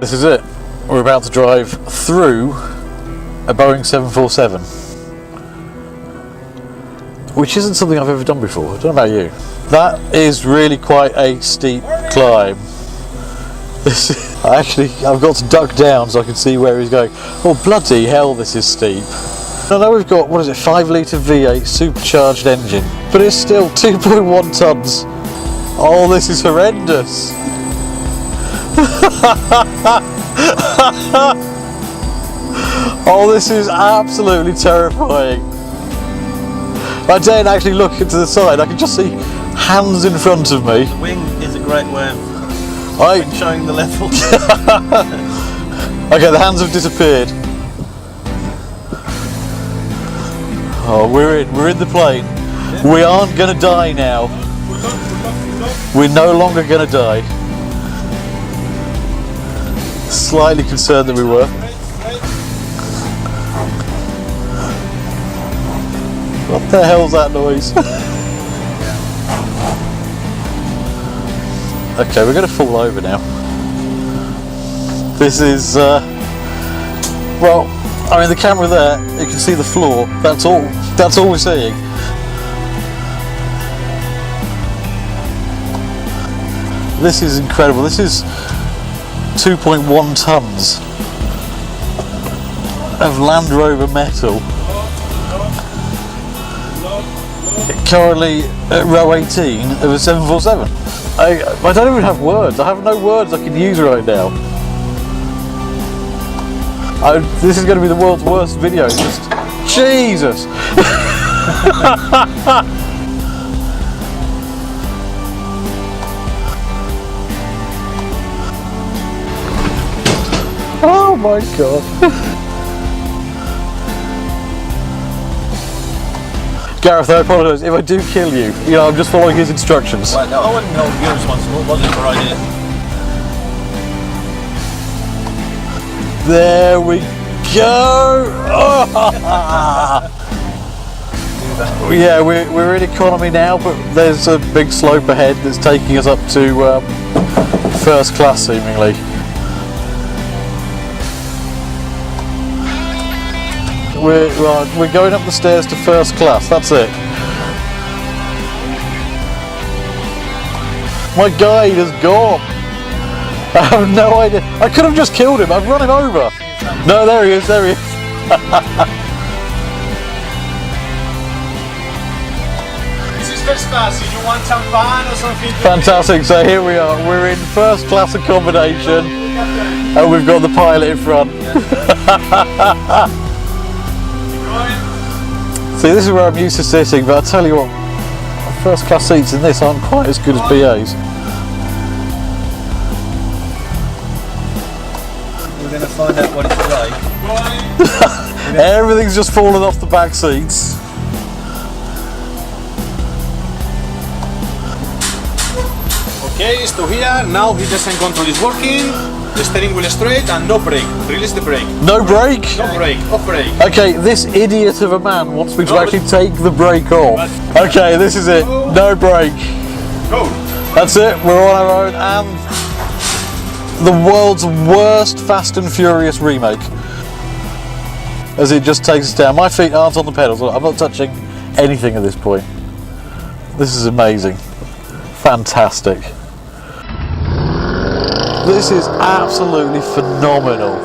This is it. We're about to drive through a Boeing 747, which isn't something I've ever done before. I don't know about you. That is really quite a steep climb. I've got to duck down so I can see where he's going. Oh bloody hell, this is steep. I know we've got, what is it, 5 litre V8 supercharged engine, but it's still 2.1 tonnes. Oh, this is horrendous. Oh, this is absolutely terrifying. I daren't actually look into the side. I can just see hands in front of me. The wing is a great way of showing the level. Okay, the hands have disappeared. Oh, we're in the plane. Yeah. We aren't going to die now. We're no longer going to die. Slightly concerned that we were. What the hell's that noise? Okay, we're going to fall over now. This is, well, I mean the camera there, you can see the floor, that's all we're seeing. This is incredible, this is 2.1 tonnes of Land Rover metal. Currently at row 18 of a 747. I don't even have words, I have no words I can use right now. This is going to be the world's worst video, just Jesus! Oh my god. Gareth, I apologise if I do kill you. You know, I'm just following his instructions. Right, no, I wouldn't know you're responsible. Was it your idea? There we go. Yeah, we're in economy now, but there's a big slope ahead that's taking us up to first class, seemingly. We're going up the stairs to first class, that's it. My guide has gone. I have no idea. I could have just killed him, I've run him over. No, there he is, there he is. This is first class, if you want champagne or something. Fantastic, so here we are. We're in first class accommodation and we've got the pilot in front. See, this is where I'm used to sitting, but I'll tell you what, first class seats in this aren't quite as good as BA's. We're going to find out what it's like. Everything's just fallen off the back seats. Okay, stop here. Now the descent control is working. The steering wheel straight and no brake. Release the brake. No brake? No brake. Off brake. Okay, this idiot of a man wants me to actually take the brake off. Okay, this is it. No brake. Go. That's it. We're on our own, and the world's worst Fast and Furious remake. As it just takes us down. My feet aren't on the pedals. I'm not touching anything at this point. This is amazing. Fantastic. This is absolutely phenomenal.